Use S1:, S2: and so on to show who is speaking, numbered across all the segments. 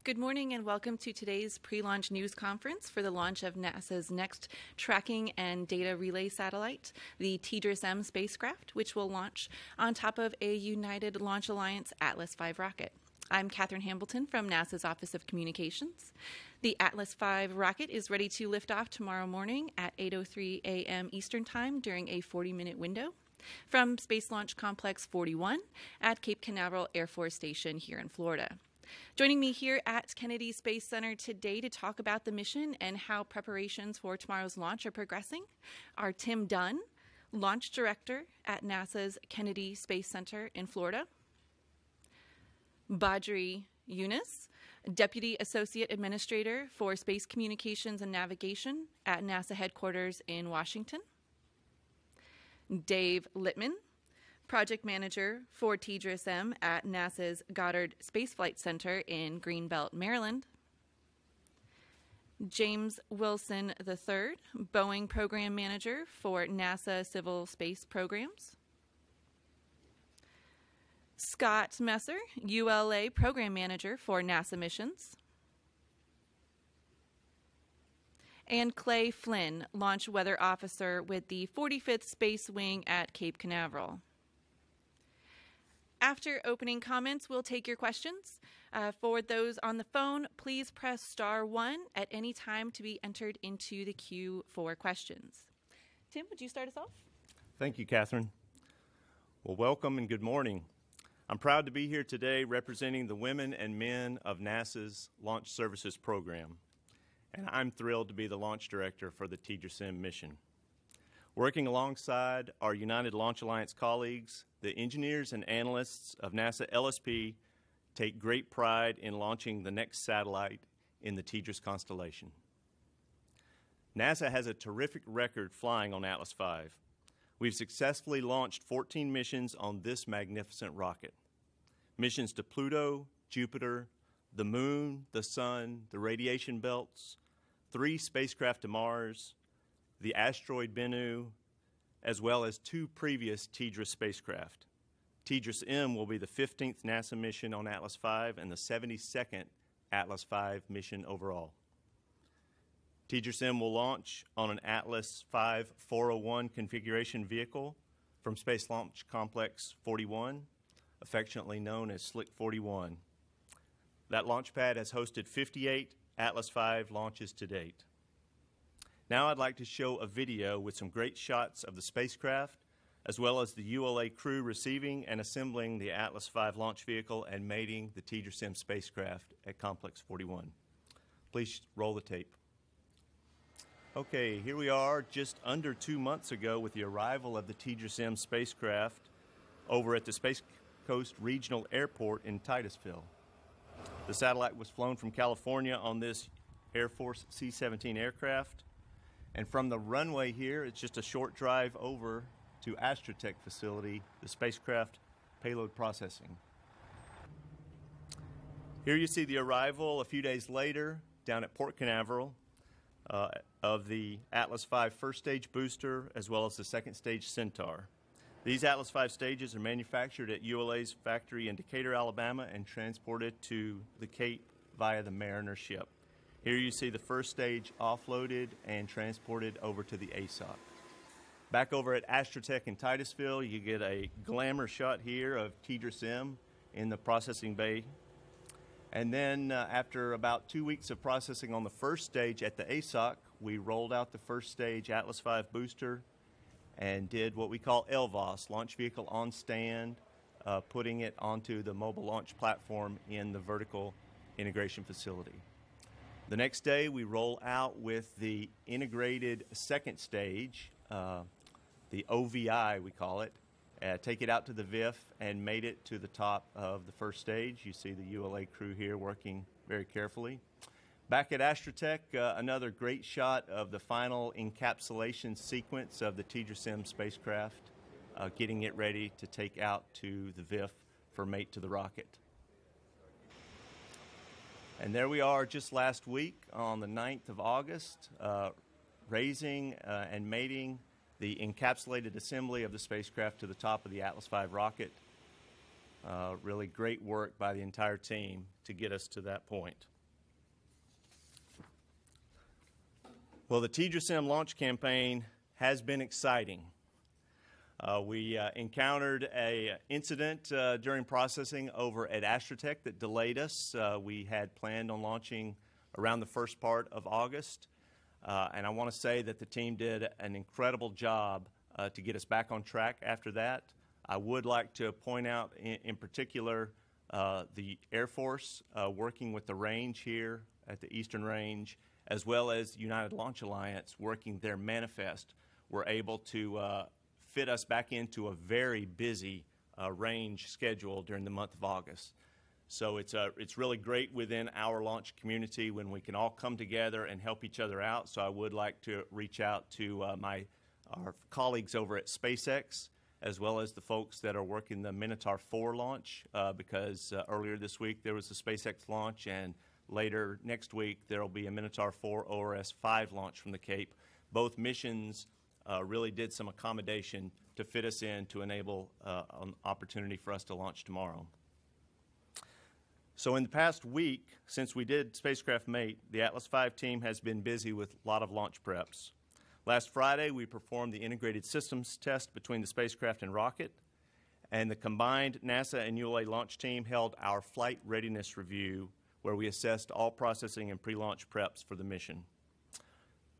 S1: Good morning and welcome to today's pre-launch news conference for the launch of NASA's next tracking and data relay satellite, the TDRS-M spacecraft, which will launch on top of a United Launch Alliance Atlas V rocket. I'm Katherine Hambleton from NASA's Office of Communications. The Atlas V rocket is ready to lift off tomorrow morning at 8:03 a.m. Eastern Time during a 40-minute window from Space Launch Complex 41 at Cape Canaveral Air Force Station here in Florida. Joining me here at Kennedy Space Center today to talk about the mission and how preparations for tomorrow's launch are progressing are Tim Dunn, Launch Director at NASA's Kennedy Space Center in Florida, Badri Younis, Deputy Associate Administrator for Space Communications and Navigation at NASA headquarters in Washington, Dave Littman, Project Manager for TDRS-M at NASA's Goddard Space Flight Center in Greenbelt, Maryland, James Wilson III, Boeing Program Manager for NASA Civil Space Programs, Scott Messer, ULA Program Manager for NASA Missions, and Clay Flynn, Launch Weather Officer with the 45th Space Wing at Cape Canaveral. After opening comments, we'll take your questions. For those on the phone, please press *1 at any time to be entered into the queue for questions. Tim, would you start us off?
S2: Thank you, Catherine. Well, welcome and good morning. I'm proud to be here today representing the women and men of NASA's Launch Services Program, and I'm thrilled to be the launch director for the TDRS-M mission. Working alongside our United Launch Alliance colleagues, the engineers and analysts of NASA LSP take great pride in launching the next satellite in the TDRS constellation. NASA has a terrific record flying on Atlas V. We've successfully launched 14 missions on this magnificent rocket. Missions to Pluto, Jupiter, the Moon, the Sun, the radiation belts, 3 spacecraft to Mars, the asteroid Bennu, as well as 2 previous TDRS spacecraft. TDRS-M will be the 15th NASA mission on Atlas V and the 72nd Atlas V mission overall. TDRS-M will launch on an Atlas V 401 configuration vehicle from Space Launch Complex 41, affectionately known as Slick 41. That launch pad has hosted 58 Atlas V launches to date. Now I'd like to show a video with some great shots of the spacecraft, as well as the ULA crew receiving and assembling the Atlas V launch vehicle and mating the TDRS-M spacecraft at Complex 41. Please roll the tape. Okay, here we are just under 2 months ago with the arrival of the TDRS-M spacecraft over at the Space Coast Regional Airport in Titusville. The satellite was flown from California on this Air Force C-17 aircraft. And from the runway here, it's just a short drive over to Astrotech facility, the spacecraft payload processing. Here you see the arrival a few days later down at Port Canaveral of the Atlas V first stage booster as well as the second stage Centaur. These Atlas V stages are manufactured at ULA's factory in Decatur, Alabama and transported to the Cape via the Mariner ship. Here you see the first stage offloaded and transported over to the ASOC. Back over at Astrotech in Titusville, you get a glamour shot here of TDRS-M in the processing bay. And then after about 2 weeks of processing on the first stage at the ASOC, we rolled out the first stage Atlas V booster and did what we call LVOS, launch vehicle on stand, putting it onto the mobile launch platform in the vertical integration facility. The next day, we roll out with the integrated second stage, the OVI, we call it, take it out to the VIF and mate it to the top of the first stage. You see the ULA crew here working very carefully. Back at Astrotech, another great shot of the final encapsulation sequence of the TDRS-M spacecraft, getting it ready to take out to the VIF for mate to the rocket. And there we are just last week on the 9th of August, raising and mating the encapsulated assembly of the spacecraft to the top of the Atlas V rocket. Really great work by the entire team to get us to that point. Well, the TDRS-M launch campaign has been exciting. We encountered an incident during processing over at Astrotech that delayed us. We had planned on launching around the first part of August, and I want to say that the team did an incredible job to get us back on track after that. I would like to point out in particular the Air Force working with the range here at the Eastern Range, as well as United Launch Alliance working their manifest, were able to fit us back into a very busy range schedule during the month of August. So it's really great within our launch community when we can all come together and help each other out. So I would like to reach out to our colleagues over at SpaceX, as well as the folks that are working the Minotaur 4 launch, because earlier this week there was a SpaceX launch, and later next week there will be a Minotaur 4 ORS-5 launch from the Cape. Both missions really did some accommodation to fit us in to enable an opportunity for us to launch tomorrow. So in the past week, since we did spacecraft mate, the Atlas V team has been busy with a lot of launch preps. Last Friday, we performed the integrated systems test between the spacecraft and rocket, and the combined NASA and ULA launch team held our flight readiness review, where we assessed all processing and pre-launch preps for the mission.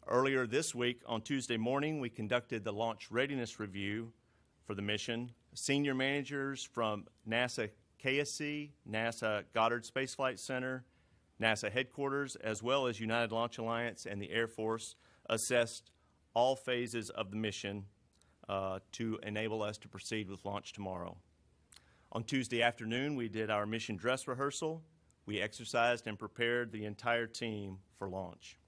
S2: Earlier this week, on Tuesday morning, we conducted the launch readiness review for the mission. Senior managers from NASA KSC, NASA Goddard Space Flight Center, NASA headquarters, as well as United Launch Alliance and the Air Force assessed all phases of the mission to enable us to proceed with launch tomorrow. On Tuesday afternoon, we did our mission dress rehearsal. We exercised and prepared the entire team for launch.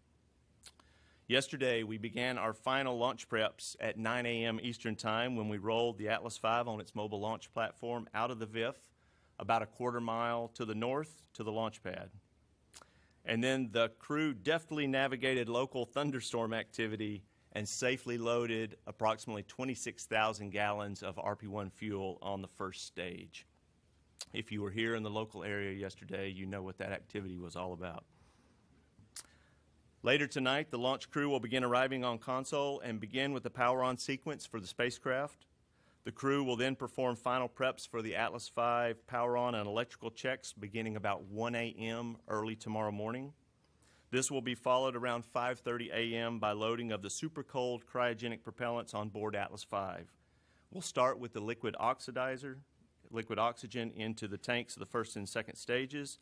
S2: Yesterday, we began our final launch preps at 9 a.m. Eastern Time when we rolled the Atlas V on its mobile launch platform out of the VIF about a quarter mile to the north to the launch pad. And then the crew deftly navigated local thunderstorm activity and safely loaded approximately 26,000 gallons of RP-1 fuel on the first stage. If you were here in the local area yesterday, you know what that activity was all about. Later tonight, the launch crew will begin arriving on console and begin with the power-on sequence for the spacecraft. The crew will then perform final preps for the Atlas V power-on and electrical checks beginning about 1 a.m. early tomorrow morning. This will be followed around 5:30 a.m. by loading of the super cold cryogenic propellants on board Atlas V. We'll start with the liquid oxidizer, liquid oxygen into the tanks of the first and second stages,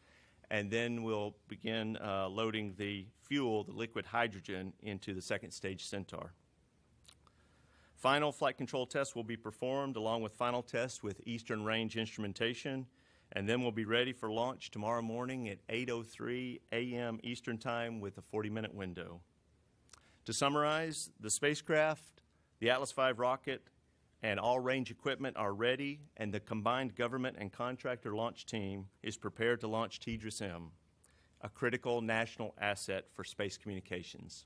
S2: and then we'll begin loading the fuel, the liquid hydrogen, into the second stage Centaur. Final flight control tests will be performed along with final tests with Eastern Range instrumentation, and then we'll be ready for launch tomorrow morning at 8:03 a.m. Eastern Time with a 40-minute window. To summarize, the spacecraft, the Atlas V rocket, and all range equipment are ready, and the combined government and contractor launch team is prepared to launch TDRS-M, a critical national asset for space communications.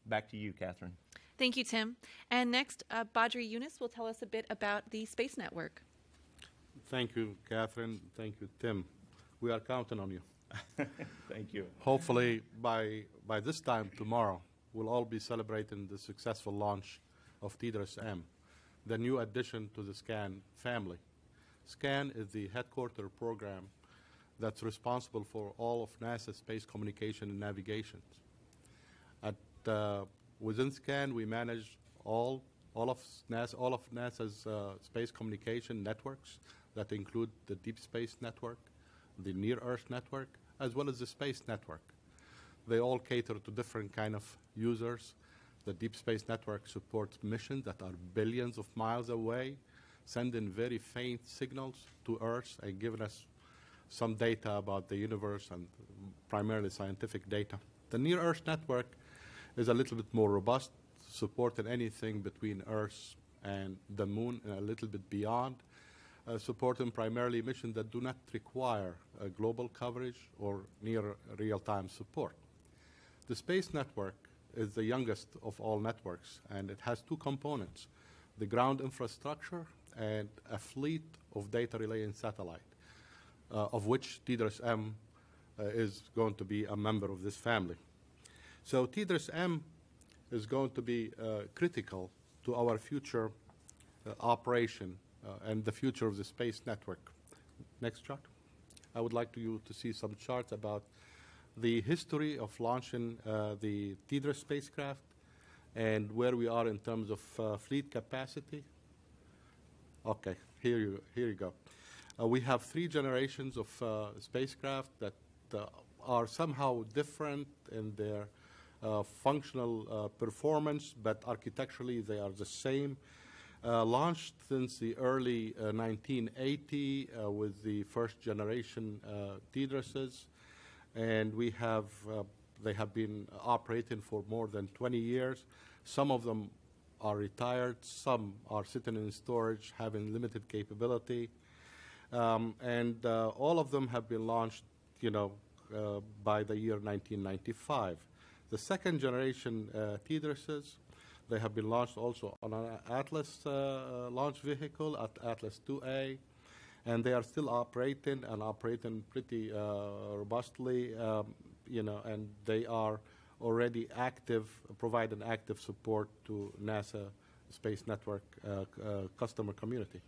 S2: Back to you, Catherine.
S1: Thank you, Tim. And next, Badri Yunus will tell us a bit about the Space Network.
S3: Thank you, Catherine. Thank you, Tim. We are counting on you.
S2: Thank you.
S3: Hopefully, by this time tomorrow, we'll all be celebrating the successful launch of TDRS-M, the new addition to the SCAN family. SCAN is the headquarter program that's responsible for all of NASA's space communication and navigation. Within SCAN, we manage all of NASA's space communication networks that include the Deep Space Network, the Near Earth Network, as well as the Space Network. They all cater to different kind of users. The Deep Space Network supports missions that are billions of miles away, sending very faint signals to Earth and giving us some data about the universe and primarily scientific data. The Near Earth Network is a little bit more robust, supporting anything between Earth and the Moon and a little bit beyond, supporting primarily missions that do not require global coverage or near real-time support. The Space Network is the youngest of all networks, and it has two components, the ground infrastructure and a fleet of data relaying satellite, of which TDRS-M is going to be a member of this family. So TDRS-M is going to be critical to our future operation and the future of the space network. Next chart. I would like you to see some charts about the history of launching the TDRS spacecraft and where we are in terms of fleet capacity. Okay, here you go. We have 3 generations of spacecraft that are somehow different in their functional performance, but architecturally they are the same. Launched since the early 1980 with the first generation TDRSs, and they have been operating for more than 20 years. Some of them are retired, some are sitting in storage, having limited capability, and all of them have been launched, by the year 1995. The second generation TDRSs, they have been launched also on an Atlas launch vehicle at Atlas 2A, and they are still operating pretty robustly, and they are already active, providing active support to NASA Space Network customer community.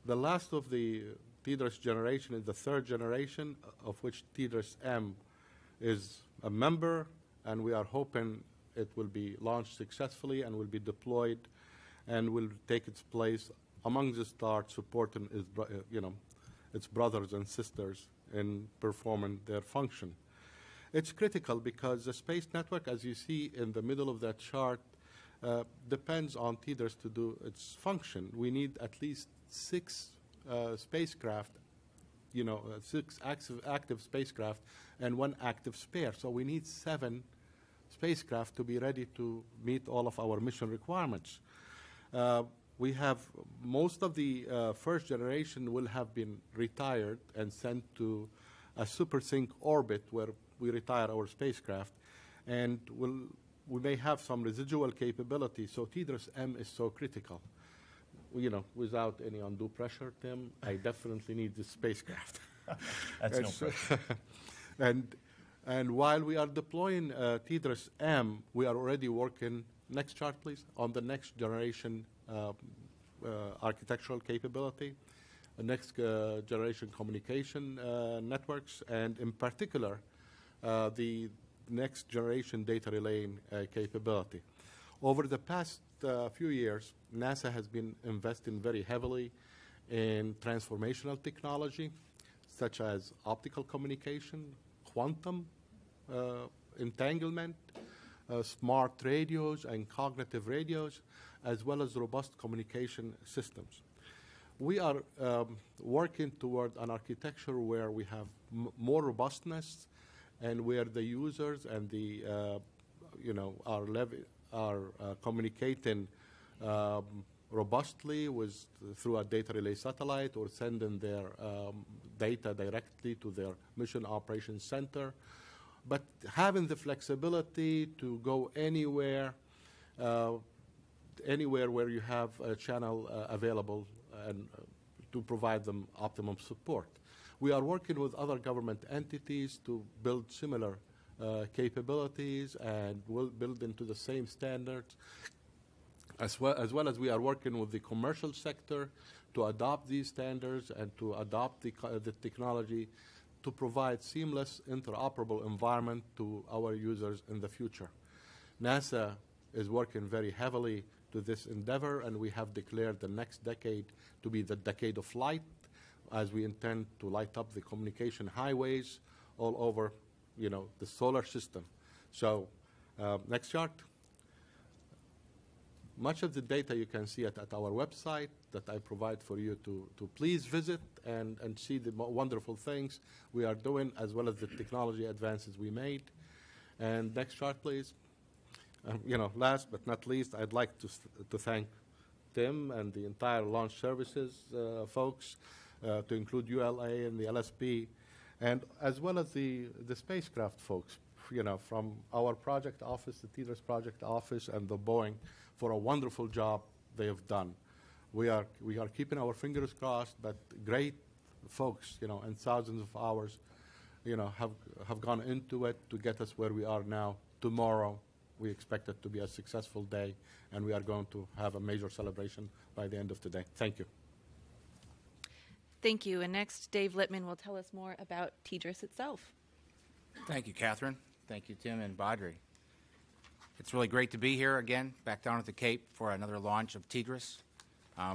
S3: The last of the TDRS generation is the 3rd generation, of which TDRS-M is a member, and we are hoping it will be launched successfully and will be deployed and will take its place among the stars, supporting its brothers and sisters in performing their function. It's critical because the space network, as you see in the middle of that chart, depends on TDRS to do its function. We need at least 6 spacecraft, 6 active spacecraft and 1 active spare. So we need 7 spacecraft to be ready to meet all of our mission requirements. We have most of the first generation will have been retired and sent to a supersync orbit where we retire our spacecraft, and we may have some residual capability. So TDRS-M is so critical. Without any undue pressure, Tim, I definitely need this spacecraft.
S2: That's no pressure.
S3: And while we are deploying TDRS-M, we are already working, next chart please, on the next generation architectural capability, next generation communication networks, and in particular, the next generation data relaying capability. Over the past few years, NASA has been investing very heavily in transformational technology, such as optical communication, quantum entanglement, smart radios and cognitive radios, as well as robust communication systems. We are working toward an architecture where we have more robustness and where the users and the are communicating robustly through a data relay satellite or sending their data directly to their mission operations center, but having the flexibility to go anywhere where you have a channel available and to provide them optimum support. We are working with other government entities to build similar capabilities and will build into the same standards, as well as we are working with the commercial sector to adopt these standards and to adopt the technology to provide seamless, interoperable environment to our users in the future. NASA is working very heavily to this endeavor, and we have declared the next decade to be the decade of light, as we intend to light up the communication highways all over, the solar system. So, next chart. Much of the data you can see at our website that I provide for you to please visit and see the wonderful things we are doing, as well as the technology advances we made. And next chart, please. Last but not least, I'd like to thank Tim and the entire launch services folks, to include ULA and the LSP, and as well as the spacecraft folks, from our project office, the TDRS project office, and the Boeing, for a wonderful job they have done. We are keeping our fingers crossed, but great folks, and thousands of hours, have gone into it to get us where we are now tomorrow we expect it to be a successful day, and we are going to have a major celebration by the end of the day. Thank you.
S1: Thank you. And next, Dave Littman will tell us more about TDRS itself.
S4: Thank you, Catherine. Thank you, Tim and Badri. It's really great to be here again, back down at the Cape for another launch of TDRS.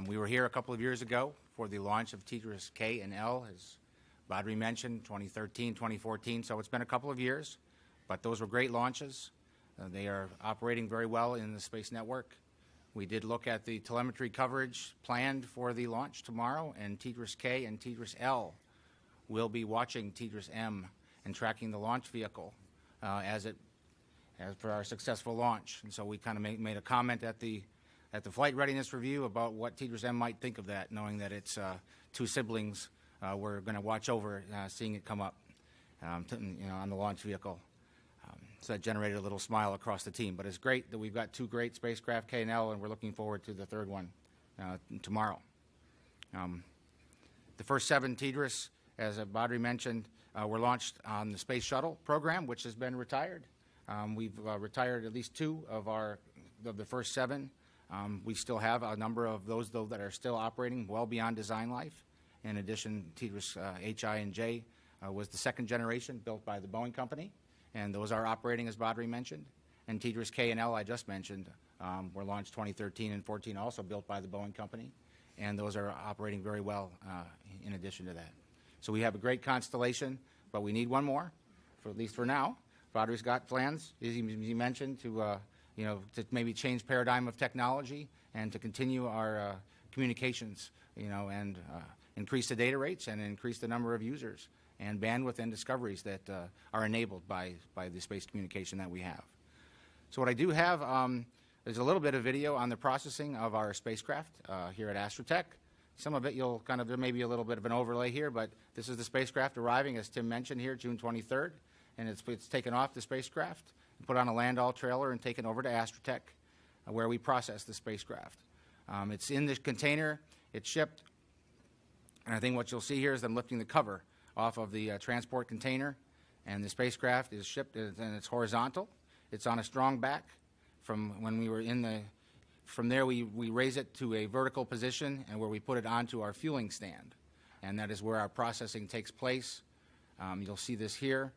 S4: We were here a couple of years ago for the launch of TDRS K and L, as Badri mentioned, 2013, 2014. So it's been a couple of years, but those were great launches. They are operating very well in the Space Network. We did look at the telemetry coverage planned for the launch tomorrow, and TDRS K and TDRS L will be watching TDRS M and tracking the launch vehicle as for our successful launch. And so we kind of made a comment at the flight readiness review about what TDRS M might think of that, knowing that its two siblings were going to watch over seeing it come up on the launch vehicle. So that generated a little smile across the team. But it's great that we've got two great spacecraft, K and L, and we're looking forward to the third one tomorrow. The first 7 TDRS, as Badri mentioned, were launched on the Space Shuttle program, which has been retired. We've retired at least 2 of the first 7. We still have a number of those, though, that are still operating well beyond design life. In addition, TDRS HI and J was the second generation built by the Boeing company, and those are operating, as Badri mentioned. And TDRS K and L, I just mentioned, were launched 2013 and 14, also built by the Boeing company, and those are operating very well in addition to that. So we have a great constellation, but we need one more, at least for now. Badri's got plans, as he mentioned, to maybe change paradigm of technology and to continue our communications, and increase the data rates and increase the number of users and bandwidth and discoveries that are enabled by the space communication that we have. So what I do have is a little bit of video on the processing of our spacecraft here at Astrotech. Some of it there may be a little bit of an overlay here, but this is the spacecraft arriving, as Tim mentioned here, June 23rd, and it's taken off the spacecraft, put on a land-all trailer, and taken over to Astrotech, where we process the spacecraft. It's in this container, it's shipped, and I think what you'll see here is them lifting the cover off of the transport container, and the spacecraft is shipped, and it's horizontal. It's on a strong back. From when we were from there we raise it to a vertical position, and where we put it onto our fueling stand, and that is where our processing takes place. You'll see this here.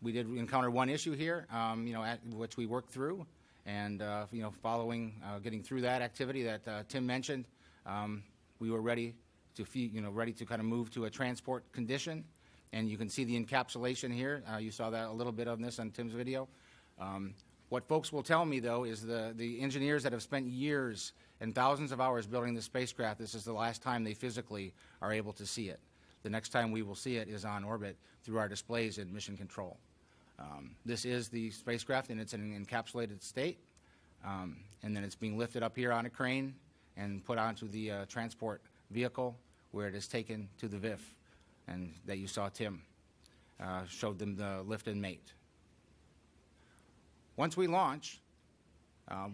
S4: We did encounter one issue here, which we worked through, and following getting through that activity that Tim mentioned, we were ready to kind of move to a transport condition, and you can see the encapsulation here. You saw that a little bit of this on Tim's video. What folks will tell me, though, is the engineers that have spent years and thousands of hours building the spacecraft, this is the last time they physically are able to see it. The next time we will see it is on orbit through our displays in mission control. This is the spacecraft, and it's in an encapsulated state, and then it's being lifted up here on a crane and put onto the transport vehicle, where it is taken to the VIF, and that you saw Tim showed them the lift and mate. Once we launch,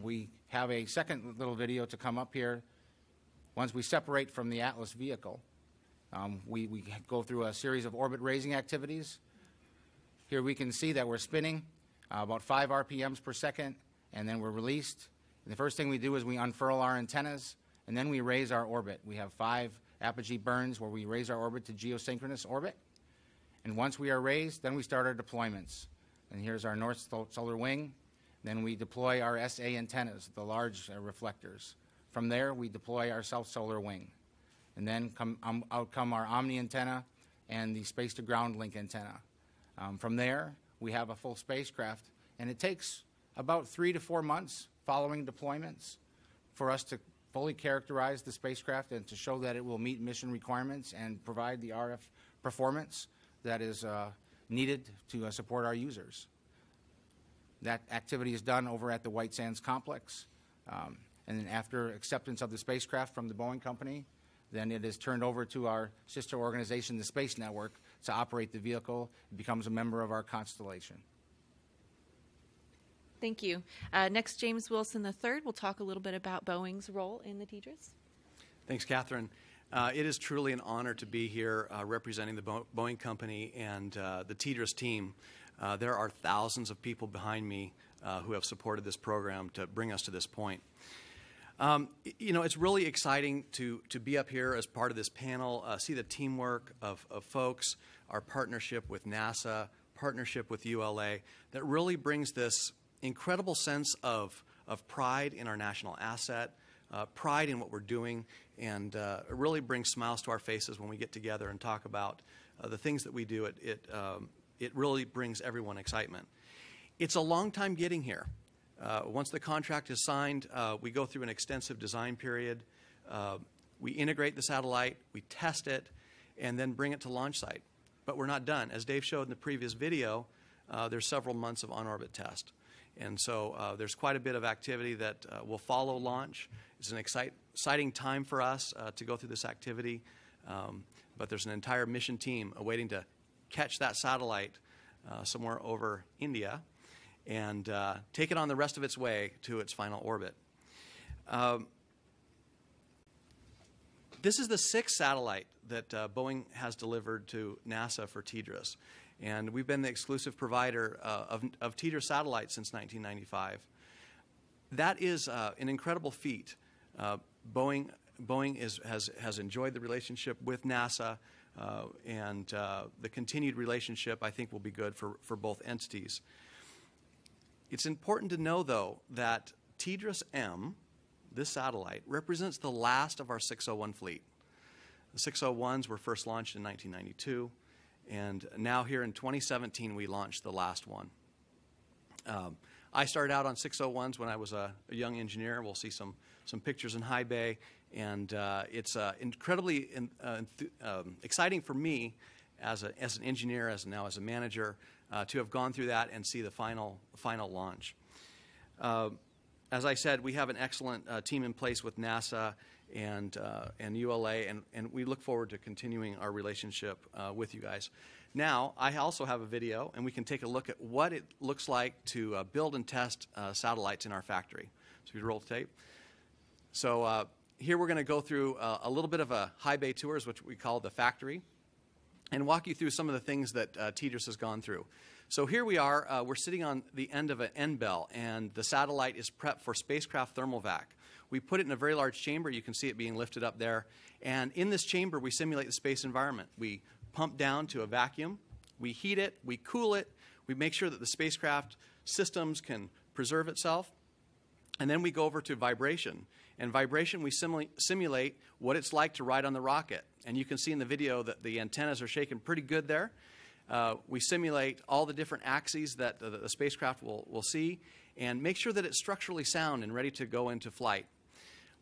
S4: we have a second little video to come up here. Once we separate from the Atlas vehicle, we go through a series of orbit raising activities. Here we can see that we're spinning about 5 RPMs per second, and then we're released. And the first thing we do is we unfurl our antennas, and then we raise our orbit. We have 5 apogee burns where we raise our orbit to geosynchronous orbit. And once we are raised, then we start our deployments. And here's our north solar wing. Then we deploy our SA antennas, the large reflectors. From there, we deploy our south solar wing. And then out come our Omni antenna and the space-to-ground link antenna. From there, we have a full spacecraft, and it takes about 3 to 4 months following deployments for us to fully characterize the spacecraft and to show that it will meet mission requirements and provide the RF performance that is needed to support our users. That activity is done over at the White Sands Complex, and then after acceptance of the spacecraft from the Boeing company, then it is turned over to our sister organization, the Space Network, to operate the vehicle. It becomes a member of our constellation.
S1: Thank you. Next, James Wilson III will talk a little bit about Boeing's role in the TDRS.
S5: Thanks, Catherine. It is truly an honor to be here representing the Boeing company and the TDRS team. There are thousands of people behind me who have supported this program to bring us to this point. You know, it's really exciting to be up here as part of this panel, see the teamwork of folks, our partnership with NASA, partnership with ULA, that really brings this incredible sense of pride in our national asset, pride in what we're doing, and it really brings smiles to our faces when we get together and talk about the things that we do. It really brings everyone excitement. It's a long time getting here. Once the contract is signed, we go through an extensive design period. We integrate the satellite, we test it, and then bring it to launch site. But we're not done. As Dave showed in the previous video, there's several months of on-orbit test. And so there's quite a bit of activity that will follow launch. It's an exciting time for us to go through this activity. But there's an entire mission team awaiting to catch that satellite somewhere over India and take it on the rest of its way to its final orbit. This is the sixth satellite that Boeing has delivered to NASA for TDRS. And we've been the exclusive provider of TDRS satellites since 1995. That is an incredible feat. Boeing has enjoyed the relationship with NASA, and the continued relationship, I think, will be good for both entities. It's important to know, though, that TDRS-M, this satellite, represents the last of our 601 fleet. The 601s were first launched in 1992, and now here in 2017 we launched the last one. I started out on 601s when I was a young engineer. We'll see some pictures in high bay, and it's incredibly exciting for me as an engineer, now as a manager, to have gone through that and see the final launch. As I said, we have an excellent team in place with NASA and ULA, and we look forward to continuing our relationship with you guys. Now, I also have a video, and we can take a look at what it looks like to build and test satellites in our factory. So we roll the tape. So here we're going to go through a little bit of a high bay tour, which we call the factory, and walk you through some of the things that TDRS has gone through. So here we are. We're sitting on the end of an end bell, and the satellite is prepped for spacecraft thermal vac. We put it in a very large chamber. You can see it being lifted up there. And in this chamber, we simulate the space environment. We pump down to a vacuum. We heat it. We cool it. We make sure that the spacecraft systems can preserve itself. And then we go over to vibration. And vibration, we simulate what it's like to ride on the rocket. And you can see in the video that the antennas are shaking pretty good there. We simulate all the different axes that the spacecraft will see and make sure that it's structurally sound and ready to go into flight.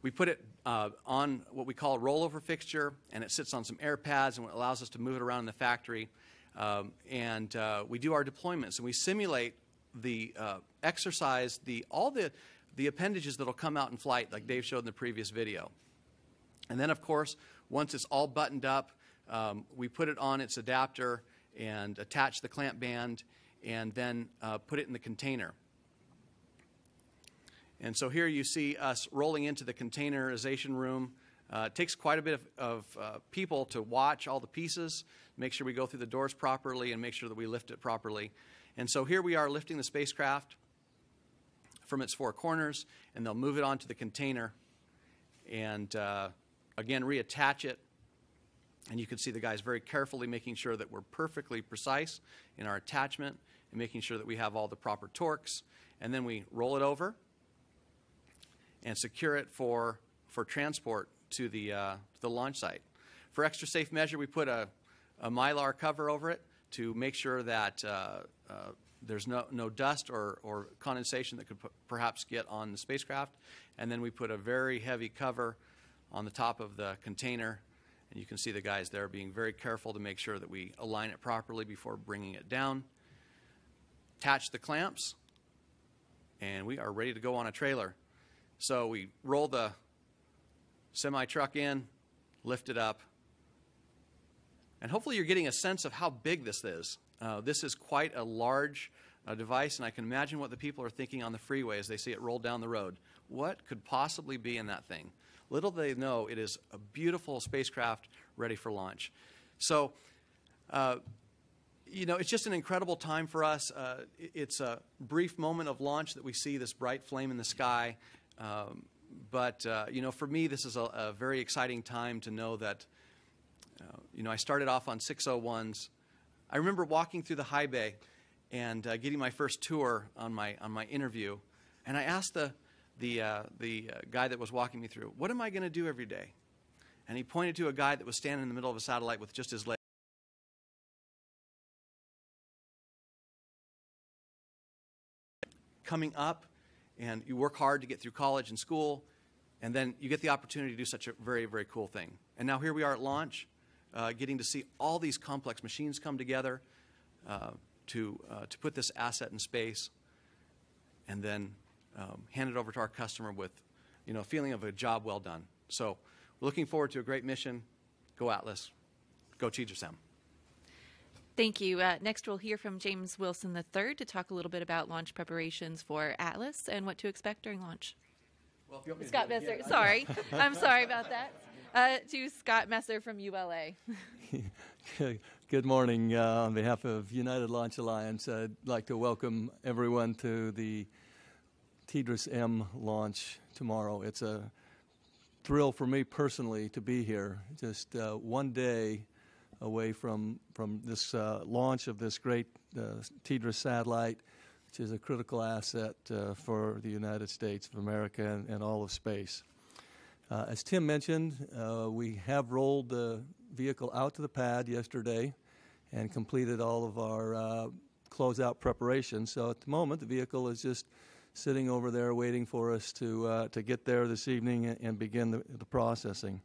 S5: We put it on what we call a rollover fixture, and it sits on some air pads, and it allows us to move it around in the factory. We do our deployments, and we simulate the exercise, all the appendages that will come out in flight, like Dave showed in the previous video. And then, of course, once it's all buttoned up, we put it on its adapter and attach the clamp band, and then put it in the container. And so here you see us rolling into the containerization room. It takes quite a bit of people to watch all the pieces, make sure we go through the doors properly, and make sure that we lift it properly. And so here we are lifting the spacecraft from its four corners, and they'll move it onto the container and, again, reattach it. And you can see the guys very carefully making sure that we're perfectly precise in our attachment and making sure that we have all the proper torques. And then we roll it over and secure it for transport to the launch site. For extra safe measure, we put a Mylar cover over it to make sure that there's no dust or condensation that could perhaps get on the spacecraft. And then we put a very heavy cover on the top of the container. And you can see the guys there being very careful to make sure that we align it properly before bringing it down. Attach the clamps, and we are ready to go on a trailer. So we roll the semi-truck in, lift it up, and hopefully you're getting a sense of how big this is. This is quite a large device, and I can imagine what the people are thinking on the freeway as they see it roll down the road. What could possibly be in that thing? Little do they know it is a beautiful spacecraft ready for launch. So you know, it's just an incredible time for us. It's a brief moment of launch that we see this bright flame in the sky. But you know, for me, this is a very exciting time to know that, you know, I started off on 601s. I remember walking through the high bay and getting my first tour on my interview, and I asked the guy that was walking me through, "What am I going to do every day?" And he pointed to a guy that was standing in the middle of a satellite with just his leg coming up, and you work hard to get through college and school, and then you get the opportunity to do such a very, very cool thing. And now here we are at launch, getting to see all these complex machines come together to put this asset in space, and then hand it over to our customer with, you know, a feeling of a job well done. So we're looking forward to a great mission. Go Atlas. Go TDRS-M.
S1: Thank you. Next, we'll hear from James Wilson III to talk a little bit about launch preparations for Atlas and what to expect during launch.
S5: Well, if you want me to
S1: Scott
S5: do it
S1: Messer,
S5: again,
S1: sorry. I'm sorry about that. To Scott Messer from ULA.
S6: Good morning. On behalf of United Launch Alliance, I'd like to welcome everyone to the TDRS-M launch tomorrow. It's a thrill for me personally to be here. Just one day away from this launch of this great TDRS satellite, which is a critical asset for the United States of America and all of space. As Tim mentioned, we have rolled the vehicle out to the pad yesterday and completed all of our closeout preparation. So at the moment, the vehicle is just sitting over there waiting for us to get there this evening and begin the processing.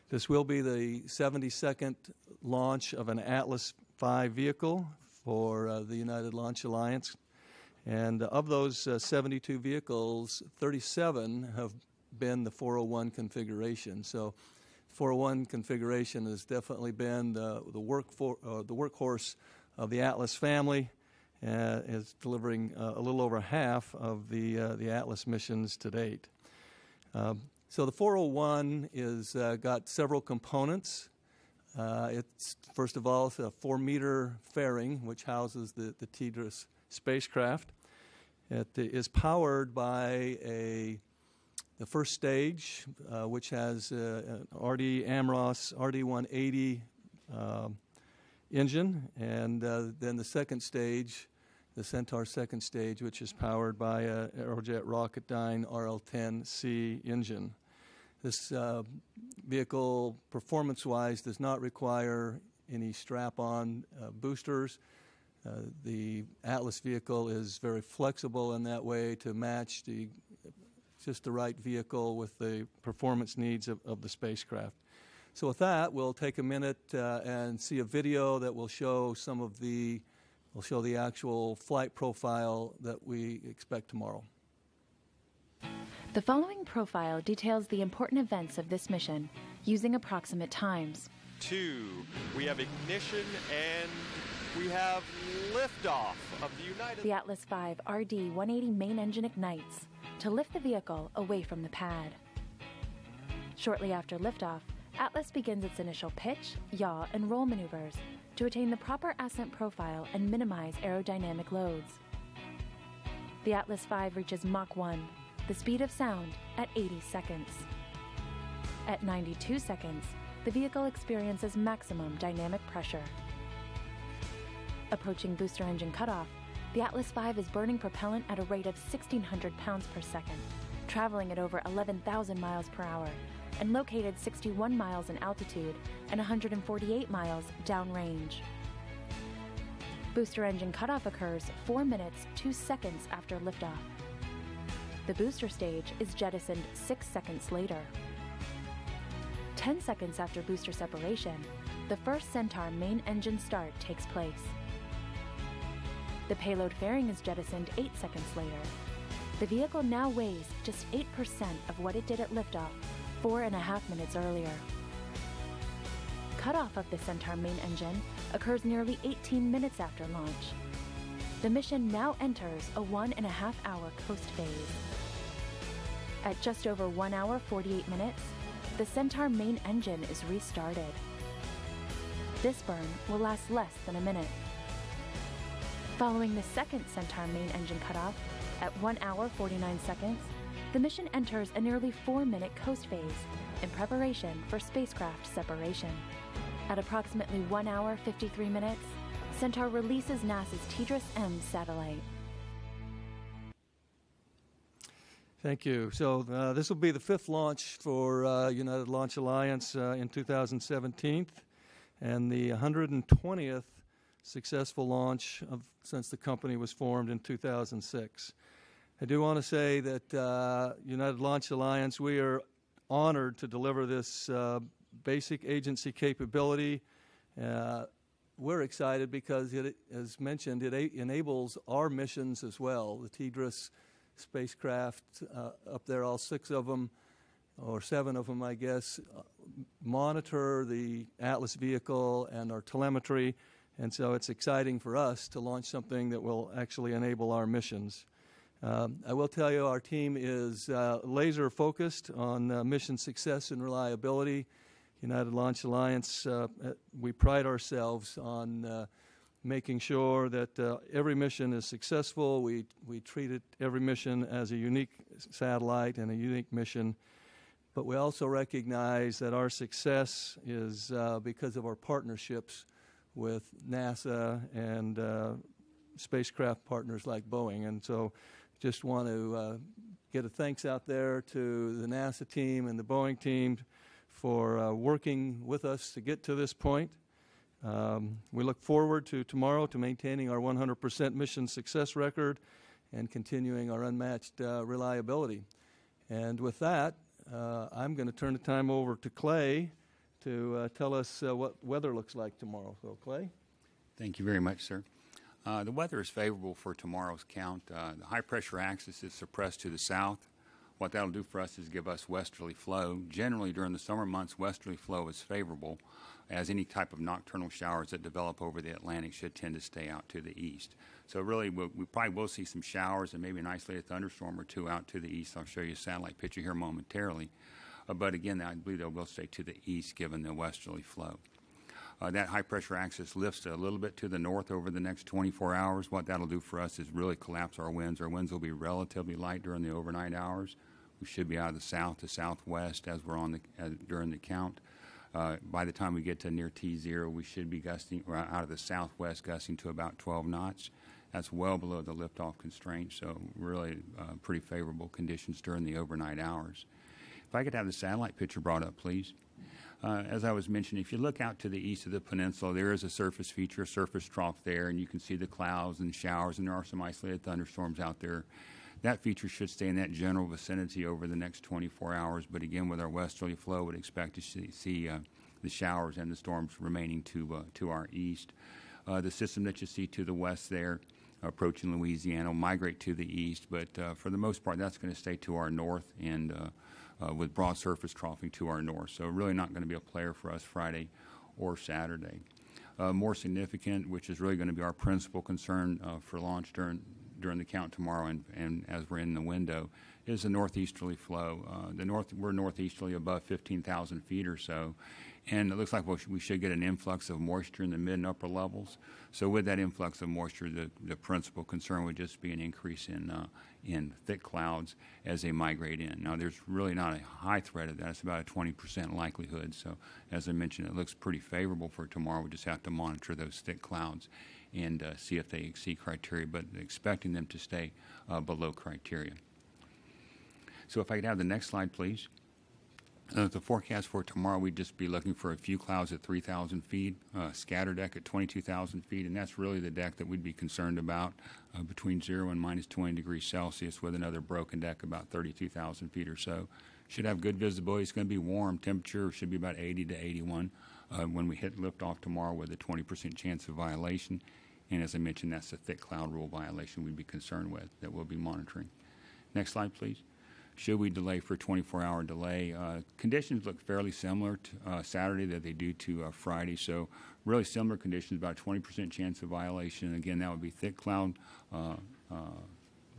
S6: This will be the 72nd launch of an Atlas V vehicle for the United Launch Alliance. And of those 72 vehicles, 37 have been the 401 configuration. So 401 configuration has definitely been the workhorse of the Atlas family, is delivering a little over half of the Atlas missions to date. So the 401 is got several components. It's first of all, it's a 4-meter fairing, which houses the TDRS spacecraft. It is powered by the first stage, which has an RD Amros RD-180 engine, and then the second stage, the Centaur second stage, which is powered by a Aerojet Rocketdyne RL-10C engine. This vehicle, performance-wise, does not require any strap-on boosters. The Atlas vehicle is very flexible in that way to match just the right vehicle with the performance needs of the spacecraft. So with that, we'll take a minute and see a video that will show the actual flight profile that we expect tomorrow.
S7: The following profile details the important events of this mission using approximate times.
S8: 2, we have ignition and we have liftoff of the United...
S7: The Atlas V RD-180 main engine ignites to lift the vehicle away from the pad. Shortly after liftoff, Atlas begins its initial pitch, yaw, and roll maneuvers to attain the proper ascent profile and minimize aerodynamic loads. The Atlas V reaches Mach 1, the speed of sound, at 80 seconds. At 92 seconds, the vehicle experiences maximum dynamic pressure. Approaching booster engine cutoff, the Atlas V is burning propellant at a rate of 1,600 pounds per second, traveling at over 11,000 miles per hour, and located 61 miles in altitude and 148 miles downrange. Booster engine cutoff occurs 4 minutes, 2 seconds after liftoff. The booster stage is jettisoned 6 seconds later. 10 seconds after booster separation, the first Centaur main engine start takes place. The payload fairing is jettisoned 8 seconds later. The vehicle now weighs just 8% of what it did at liftoff 4.5 minutes earlier. Cutoff of the Centaur main engine occurs nearly 18 minutes after launch. The mission now enters a 1.5-hour coast phase. At just over 1 hour 48 minutes, the Centaur main engine is restarted. This burn will last less than a minute, Following the second Centaur main engine cutoff, at 1 hour 49 seconds, the mission enters a nearly 4-minute coast phase in preparation for spacecraft separation. At approximately 1 hour 53 minutes, Centaur releases NASA's TDRS-M satellite.
S6: Thank you. So this will be the 5th launch for United Launch Alliance in 2017, and the 120th successful launch since the company was formed in 2006. I do want to say that United Launch Alliance, we are honored to deliver this basic agency capability. We're excited because, as mentioned, it enables our missions as well. The TDRS spacecraft up there, all 6 of them, or 7 of them, I guess, monitor the Atlas vehicle and our telemetry. And so it's exciting for us to launch something that will actually enable our missions. I will tell you our team is laser focused on mission success and reliability. United Launch Alliance, we pride ourselves on making sure that every mission is successful. We treat every mission as a unique satellite and a unique mission. But we also recognize that our success is because of our partnerships with NASA and spacecraft partners like Boeing. And so just want to get a thanks out there to the NASA team and the Boeing team for working with us to get to this point. We look forward to tomorrow to maintaining our 100% mission success record and continuing our unmatched reliability. And with that, I'm going to turn the time over to Clay to tell us what weather looks like tomorrow. So, Clay?
S9: Thank you very much, sir. The weather is favorable for tomorrow's count. The high-pressure axis is suppressed to the south. What that'll do for us is give us westerly flow. Generally, during the summer months, westerly flow is favorable, as any type of nocturnal showers that develop over the Atlantic should tend to stay out to the east. So really, we probably will see some showers and maybe an isolated thunderstorm or 2 out to the east. I'll show you a satellite picture here momentarily. But again, I believe they will stay to the east given the westerly flow. That high-pressure axis lifts a little bit to the north over the next 24 hours. What that'll do for us is really collapse our winds. Our winds will be relatively light during the overnight hours. We should be out of the south to southwest as we're on during the count. By the time we get to near T0, we should be gusting out of the southwest, gusting to about 12 knots. That's well below the liftoff constraint, so really pretty favorable conditions during the overnight hours. If I could have the satellite picture brought up, please. As I was mentioning, if you look out to the east of the peninsula, there is a surface feature, a surface trough there, and you can see the clouds and showers, and there are some isolated thunderstorms out there. That feature should stay in that general vicinity over the next 24 hours, but again, with our westerly flow, would expect to see the showers and the storms remaining to our east. The system that you see to the west there, approaching Louisiana, will migrate to the east, but for the most part, that's going to stay to our north and with broad surface troughing to our north. So really not going to be a player for us Friday or Saturday. More significant, which is really going to be our principal concern for launch during the count tomorrow and as we're in the window, is the northeasterly flow. We're northeasterly above 15,000 feet or so, and it looks like we should get an influx of moisture in the mid and upper levels. So with that influx of moisture, the principal concern would just be an increase in thick clouds as they migrate in. Now, there's really not a high threat of that. It's about a 20% likelihood. So as I mentioned, it looks pretty favorable for tomorrow. We just have to monitor those thick clouds and see if they exceed criteria, but expecting them to stay below criteria. So if I could have the next slide, please. The forecast for tomorrow, we'd just be looking for a few clouds at 3,000 feet, scatter deck at 22,000 feet, and that's really the deck that we'd be concerned about, between 0 and minus 20 degrees Celsius, with another broken deck about 32,000 feet or so. Should have good visibility. It's going to be warm. Temperature should be about 80 to 81 when we hit liftoff tomorrow, with a 20% chance of violation. And as I mentioned, that's the thick cloud rule violation we'd be concerned with that we'll be monitoring. Next slide, please. Should we delay for a 24-hour delay? Conditions look fairly similar to Saturday that they do to Friday, so really similar conditions, about 20% chance of violation. Again, that would be thick cloud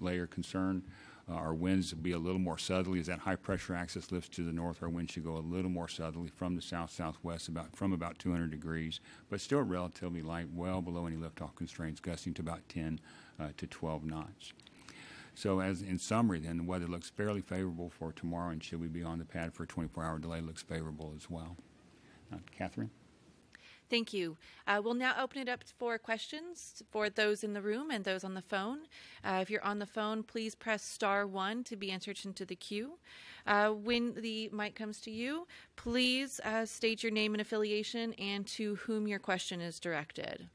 S9: layer concern. Our winds will be a little more southerly. As that high-pressure axis lifts to the north, our wind should go a little more southerly from the south-southwest, from about 200 degrees, but still relatively light, well below any liftoff constraints, gusting to about 10 to 12 knots. So as in summary, then, the weather looks fairly favorable for tomorrow, and should we be on the pad for a 24-hour delay, looks favorable as well. Catherine?
S1: Thank you. We'll now open it up for questions for those in the room and those on the phone. If you're on the phone, please press *1 to be entered into the queue. When the mic comes to you, please state your name and affiliation and to whom your question is directed.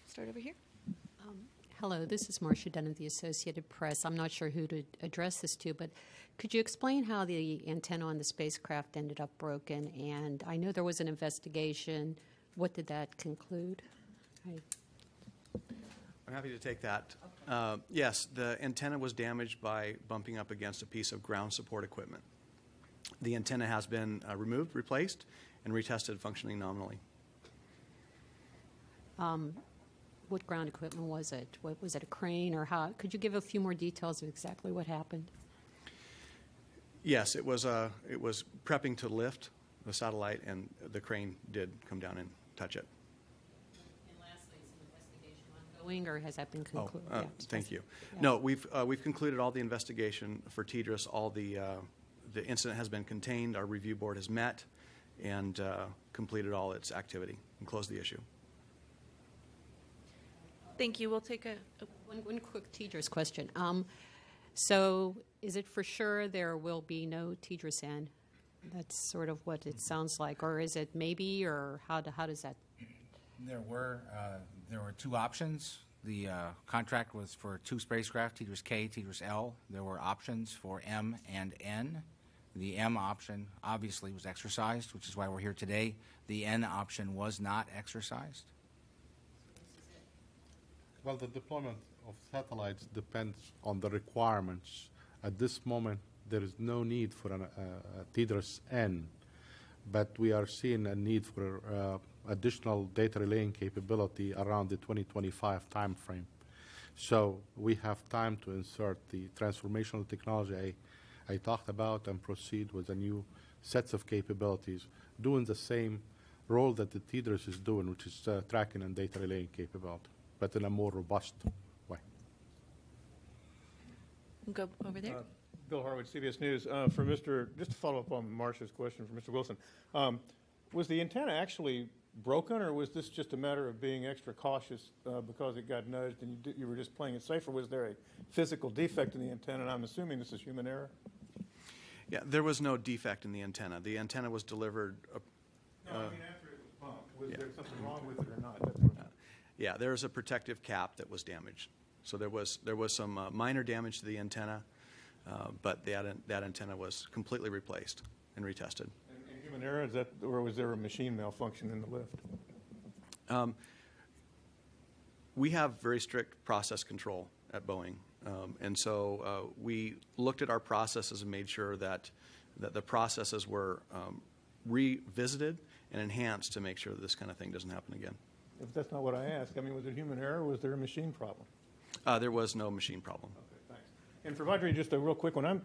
S1: Start over here.
S10: Hello, this is Marcia Dunn of the Associated Press. I'm not sure who to address this to, but could you explain how the antenna on the spacecraft ended up broken? And I know there was an investigation. What did that conclude?
S5: I'm happy to take that. Yes, the antenna was damaged by bumping up against a piece of ground support equipment. The antenna has been removed, replaced, and retested functioning nominally.
S10: What ground equipment was it? Was it a crane or how? Could you give a few more details of exactly what happened?
S5: Yes, it was prepping to lift the satellite, and the crane did come down and touch it.
S10: And lastly, is an investigation ongoing, or has that been concluded?
S5: Thank you.
S10: Yeah.
S5: No, we've concluded all the investigation for TDRS. All the incident has been contained. Our review board has met and completed all its activity and closed the issue.
S1: Thank you. We'll take
S10: one quick TDRS question. So is it for sure there will be no TDRS-N? That's sort of what it sounds like. Or is it maybe, or how does that?
S4: There were two options. The contract was for two spacecraft, TDRS-K, TDRS-L. There were options for M and N. The M option obviously was exercised, which is why we're here today. The N option was not exercised.
S3: Well, the deployment of satellites depends on the requirements. At this moment, there is no need for a TDRS-N, but we are seeing a need for additional data relaying capability around the 2025 timeframe. So we have time to insert the transformational technology I talked about and proceed with a new sets of capabilities, doing the same role that the TDRS is doing, which is tracking and data relaying capability, but in a more robust way.
S1: Go over there.
S11: Bill Harwood, CBS News. Just to follow up on Marcia's question for Mr. Wilson, was the antenna actually broken, or was this just a matter of being extra cautious because it got nudged and you were just playing it safe, or was there a physical defect in the antenna? And I'm assuming this is human error.
S5: Yeah, there was no defect in the antenna. The antenna was delivered.
S11: No, I mean after it was bumped. Was there something wrong with it or not?
S5: Yeah, there was a protective cap that was damaged. So there was some minor damage to the antenna, but that antenna was completely replaced and retested.
S11: And human error, is that, or was there a machine malfunction in the lift?
S5: We have very strict process control at Boeing, and so we looked at our processes and made sure that the processes were revisited and enhanced to make sure that this kind of thing doesn't happen again.
S11: If that's not what I asked, I mean, was it human error or was there a machine problem?
S5: There was no machine problem.
S11: Okay, thanks. And for Audrey, just a real quick one.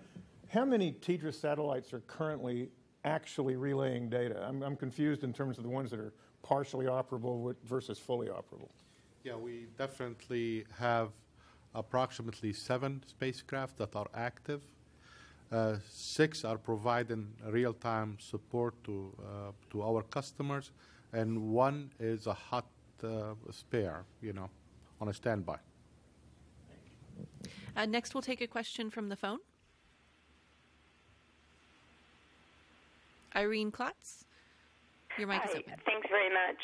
S11: How many TDRS satellites are currently actually relaying data? I'm confused in terms of the ones that are partially operable versus fully operable.
S3: Yeah, we definitely have approximately 7 spacecraft that are active. 6 are providing real-time support to our customers, and 1 is a hot spare, on a standby.
S1: Next, we'll take a question from the phone. Irene Klotz, your mic is open.
S12: Thanks very much.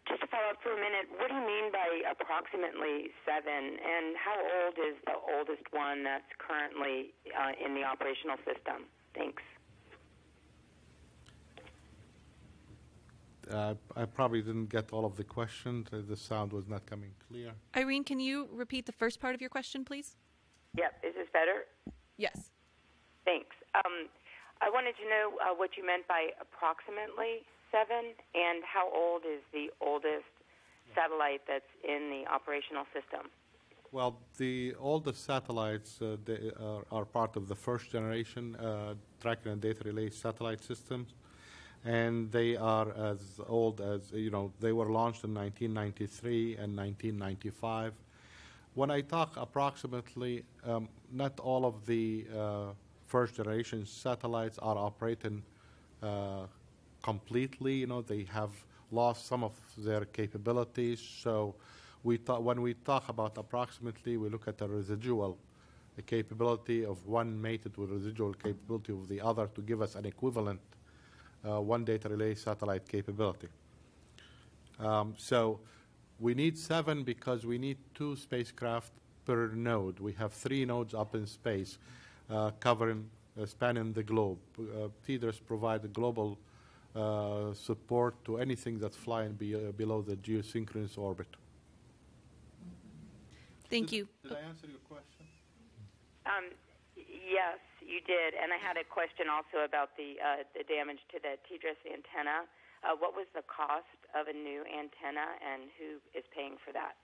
S12: Just to follow up for a minute, what do you mean by approximately 7, and how old is the oldest one that's currently in the operational system? Thanks.
S3: I probably didn't get all of the question. The sound was not coming clear.
S1: Irene, can you repeat the first part of your question, please?
S12: Yep. Is this better?
S1: Yes.
S12: Thanks. I wanted to know what you meant by approximately 7, and how old is the oldest satellite that's in the operational system?
S3: Well, all the satellites they are part of the first generation tracking and data relay satellite systems, and they are as old as, they were launched in 1993 and 1995. When I talk approximately, not all of the first generation satellites are operating completely. They have lost some of their capabilities. So when we talk about approximately, we look at the residual capability of one mated with residual capability of the other to give us an equivalent one data relay satellite capability. So we need 7 because we need 2 spacecraft per node. We have 3 nodes up in space spanning the globe. TDRS provide the global support to anything that's flying below the geosynchronous orbit.
S1: Thank you.
S3: Did I answer your question?
S12: Yes, you did. And I had a question also about the damage to the TDRS antenna. What was the cost of a new antenna, and who is paying for that?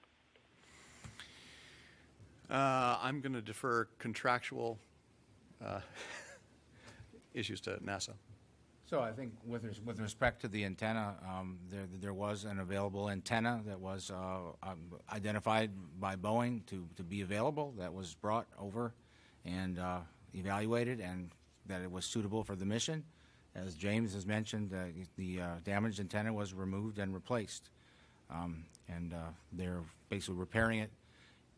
S5: I'm going to defer contractual issues to NASA.
S4: So I think with respect to the antenna, there was an available antenna that was identified by Boeing to be available, that was brought over and evaluated, and that it was suitable for the mission. As James has mentioned, the damaged antenna was removed and replaced. And they're basically repairing it.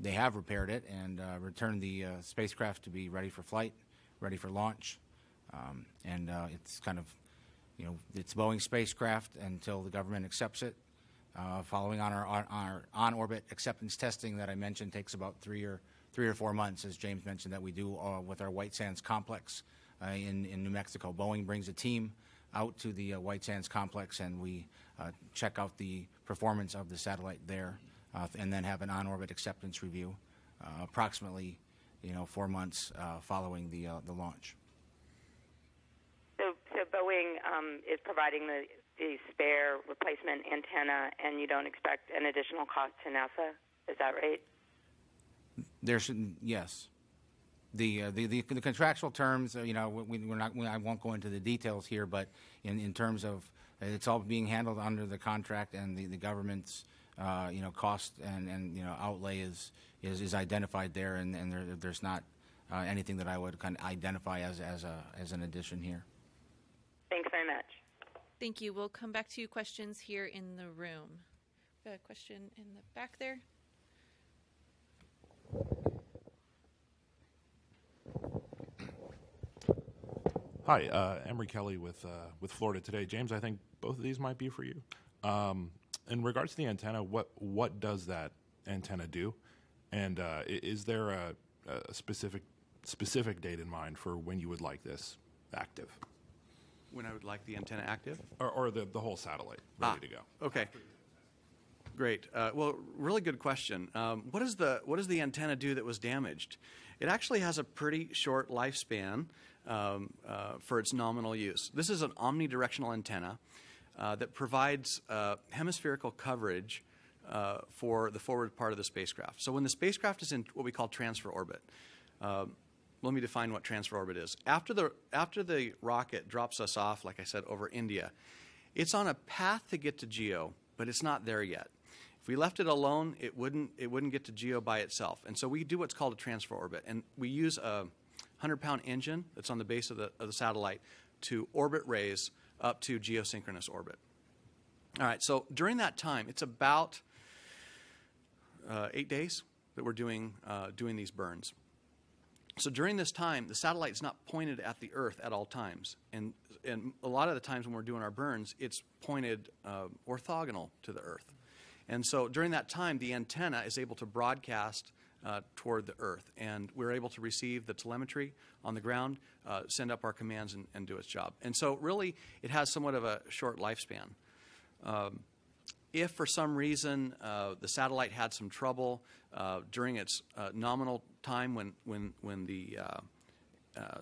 S4: They have repaired it and returned the spacecraft to be ready for flight, ready for launch. And it's kind of, it's Boeing spacecraft until the government accepts it. Following on our on-orbit acceptance testing that I mentioned takes about 3 or 4 months, as James mentioned, that we do with our White Sands complex in New Mexico. Boeing brings a team out to the White Sands complex, and we check out the performance of the satellite there, and then have an on-orbit acceptance review, approximately 4 months following the launch.
S12: So Boeing is providing the spare replacement antenna, and you don't expect an additional cost to NASA. Is that right?
S4: Yes. The contractual terms, we're not. I won't go into the details here, but in terms of it's all being handled under the contract, and the government's cost and outlay is identified there, and there's not anything that I would kind of identify as an addition here.
S12: Thanks very much.
S1: Thank you. We'll come back to questions here in the room. Got a question in the back there.
S13: Hi, Emery Kelly with Florida Today. James, I think both of these might be for you. In regards to the antenna, what does that antenna do? And is there a specific date in mind for when you would like this active?
S5: When I would like the antenna active?
S13: Or the whole satellite ready to go.
S5: Okay. Great. Well, really good question. What does the antenna do that was damaged? It actually has a pretty short lifespan for its nominal use. This is an omnidirectional antenna that provides hemispherical coverage for the forward part of the spacecraft. So when the spacecraft is in what we call transfer orbit, let me define what transfer orbit is. After the rocket drops us off, like I said, over India, it's on a path to get to GEO, but it's not there yet. If we left it alone, it wouldn't get to GEO by itself. And so we do what's called a transfer orbit, and we use a 100-pound engine that's on the base of the satellite to orbit raise up to geosynchronous orbit. All right, so during that time, it's about 8 days that we're doing these burns. So during this time, the satellite is not pointed at the Earth at all times. And a lot of the times when we're doing our burns, it's pointed orthogonal to the Earth. And so during that time, the antenna is able to broadcast toward the Earth. And we're able to receive the telemetry on the ground, send up our commands, and do its job. And so really, it has somewhat of a short lifespan. If for some reason the satellite had some trouble during its nominal time when the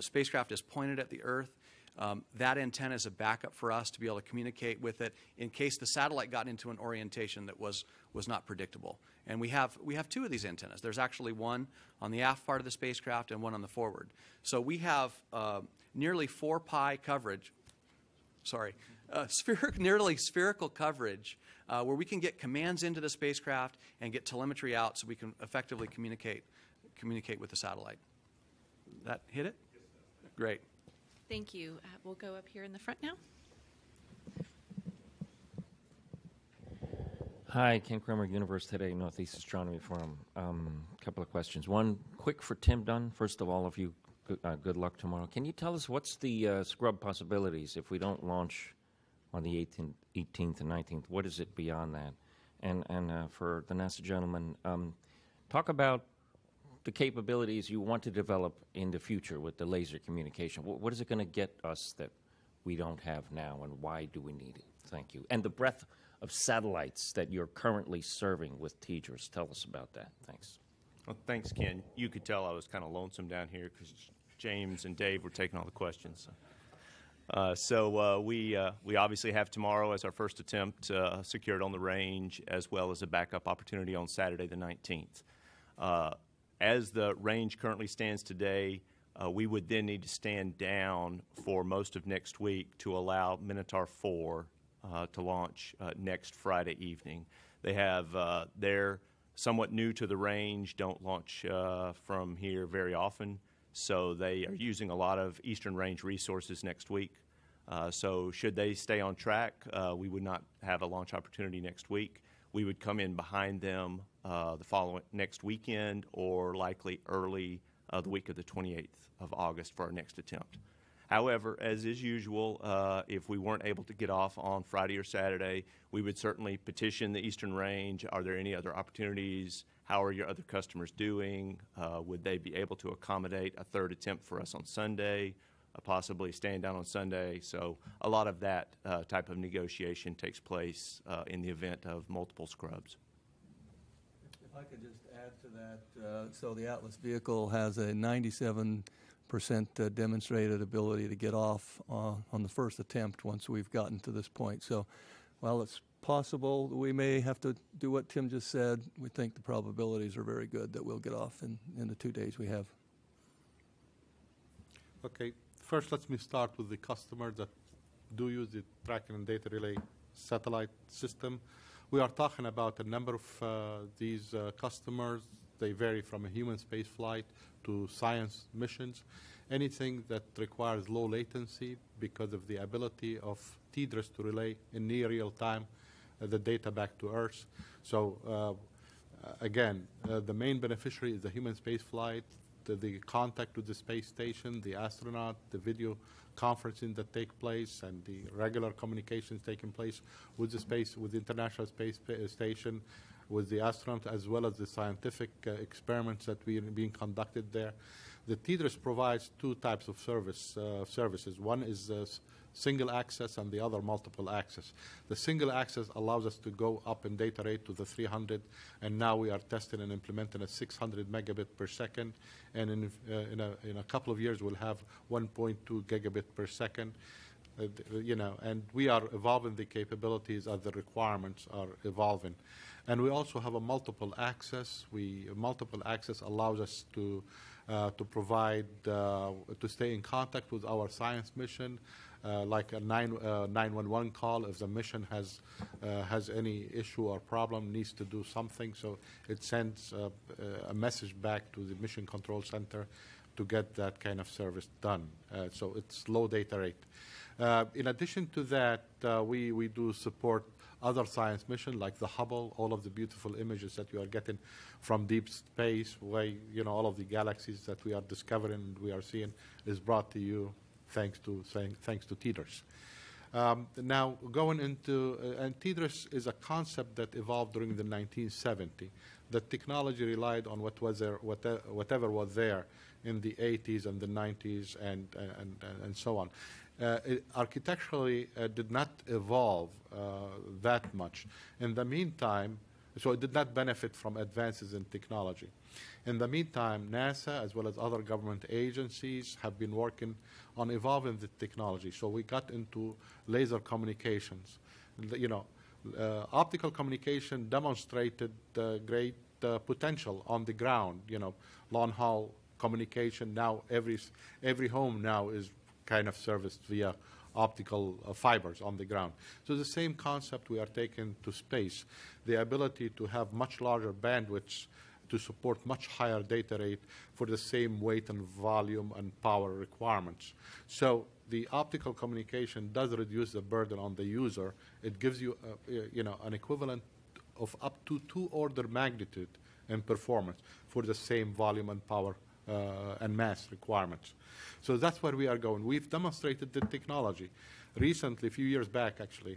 S5: spacecraft is pointed at the Earth, That antenna is a backup for us to be able to communicate with it in case the satellite got into an orientation that was not predictable. And we have two of these antennas. There's actually one on the aft part of the spacecraft and one on the forward. So we have nearly 4 pi coverage. Nearly spherical coverage where we can get commands into the spacecraft and get telemetry out so we can effectively communicate with the satellite. That hit it? Great.
S1: Thank you. We'll go up here in the front now.
S14: Hi, Ken Kramer, Universe Today, Northeast Astronomy Forum. A couple of questions. One, quick for Tim Dunn. First of all of you, good luck tomorrow. Can you tell us what's the scrub possibilities if we don't launch on the 18th and 19th? What is it beyond that? And for the NASA gentleman, talk about the capabilities you want to develop in the future with the laser communication. What is it going to get us that we don't have now, and why do we need it? Thank you. And the breadth of satellites that you're currently serving with TDRS. Tell us about that. Thanks.
S2: Well, thanks, Ken. You could tell I was kind of lonesome down here because James and Dave were taking all the questions. So we obviously have tomorrow as our first attempt secured on the range, as well as a backup opportunity on Saturday the 19th. As the range currently stands today, we would then need to stand down for most of next week to allow Minotaur 4 to launch next Friday evening. They have, they're somewhat new to the range, don't launch from here very often, so they are using a lot of Eastern Range resources next week. So should they stay on track, we would not have a launch opportunity next week. We would come in behind them the following next weekend, or likely early the week of the 28th of August for our next attempt. However, as is usual, if we weren't able to get off on Friday or Saturday, we would certainly petition the Eastern Range. Are there any other opportunities? How are your other customers doing? Would they be able to accommodate a third attempt for us on Sunday, possibly staying down on Sunday? So a lot of that type of negotiation takes place in the event of multiple scrubs.
S6: If I could just add to that, so the Atlas vehicle has a 97% demonstrated ability to get off on the first attempt once we've gotten to this point. So while it's possible we may have to do what Tim just said, we think the probabilities are very good that we'll get off in the 2 days we have.
S3: Okay. First, let me start with the customers that do use the tracking and data relay satellite system. We are talking about a number of these customers. They vary from a human space flight to science missions. Anything that requires low latency because of the ability of TDRS to relay in near real time the data back to Earth. So again, the main beneficiary is the human space flight, the contact with the space station, the astronaut, the video conferencing that take place, and the regular communications taking place with the International Space Station, with the astronaut, as well as the scientific experiments that are being conducted there. The TDRS provides two types of services. One is single access and the other multiple access. The single access allows us to go up in data rate to the 300, and now we are testing and implementing a 600 megabit per second, and in a couple of years we'll have 1.2 gigabit per second. And we are evolving the capabilities as the requirements are evolving. And we also have a multiple access. Multiple access allows us to provide, to stay in contact with our science mission, like a 911 call if the mission has any issue or problem, needs to do something. So it sends a message back to the Mission Control Center to get that kind of service done. So it's low data rate. In addition to that, we do support other science missions like the Hubble, all of the beautiful images that you are getting from deep space, where all of the galaxies that we are discovering and we are seeing is brought to you thanks to TDRS. Now, going into, and TDRS is a concept that evolved during the 1970s. The technology relied on what was there, whatever was there in the 80s and the 90s and so on. It architecturally did not evolve that much. In the meantime, So it did not benefit from advances in technology. In the meantime, NASA, as well as other government agencies, have been working on evolving the technology. So we got into laser communications. Optical communication demonstrated great potential on the ground. Long haul communication now, every home now is kind of serviced via optical fibers on the ground. So the same concept we are taking to space, the ability to have much larger bandwidths to support much higher data rate for the same weight and volume and power requirements. So the optical communication does reduce the burden on the user. It gives you, an equivalent of up to 2 order magnitude in performance for the same volume and power and mass requirements. So that's where we are going. We've demonstrated the technology. Recently, a few years back, actually,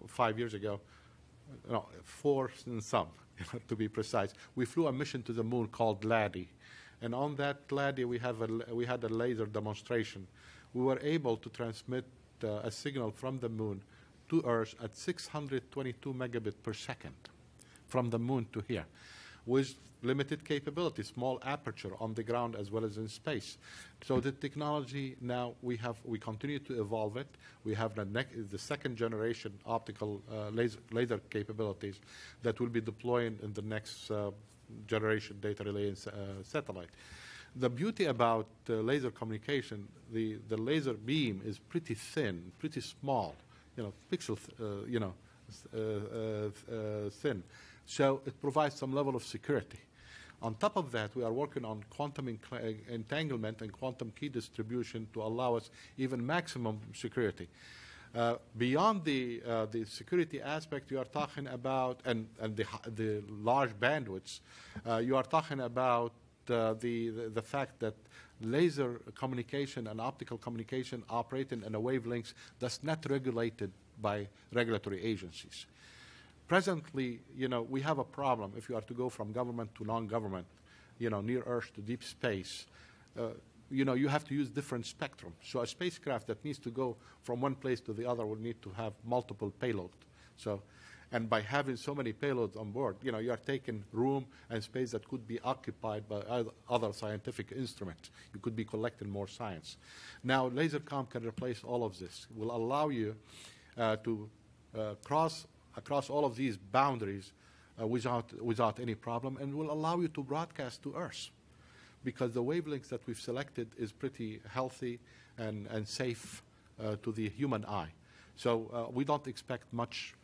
S3: 5 years ago, 4 and some, to be precise, we flew a mission to the moon called LADEE. And on that LADEE, we had a laser demonstration. We were able to transmit a signal from the moon to Earth at 622 megabits per second from the moon to here, with limited capability, small aperture on the ground as well as in space. So the technology now, we continue to evolve it. We have the second generation optical laser capabilities that will be deployed in the next generation data relay satellite. The beauty about laser communication, the laser beam is pretty thin, pretty small, pixel, thin. So it provides some level of security. On top of that, we are working on quantum entanglement and quantum key distribution to allow us even maximum security. Beyond the security aspect, you are talking about, and the large bandwidths, you are talking about the fact that laser communication and optical communication operating in a wavelengths that's not regulated by regulatory agencies. Presently, we have a problem if you are to go from government to non-government, near Earth to deep space. You have to use different spectrum. So a spacecraft that needs to go from one place to the other will need to have multiple payloads. And by having so many payloads on board, you are taking room and space that could be occupied by other scientific instruments. You could be collecting more science. Now, LaserCom can replace all of this. It will allow you to cross across all of these boundaries without any problem, and will allow you to broadcast to Earth, because the wavelengths that we've selected is pretty healthy and safe to the human eye. So we don't expect much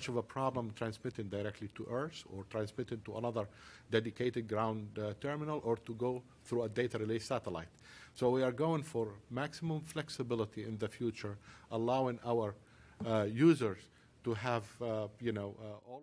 S3: of a problem transmitting directly to Earth or transmitting to another dedicated ground terminal or to go through a data relay satellite. So we are going for maximum flexibility in the future, allowing our users to have, all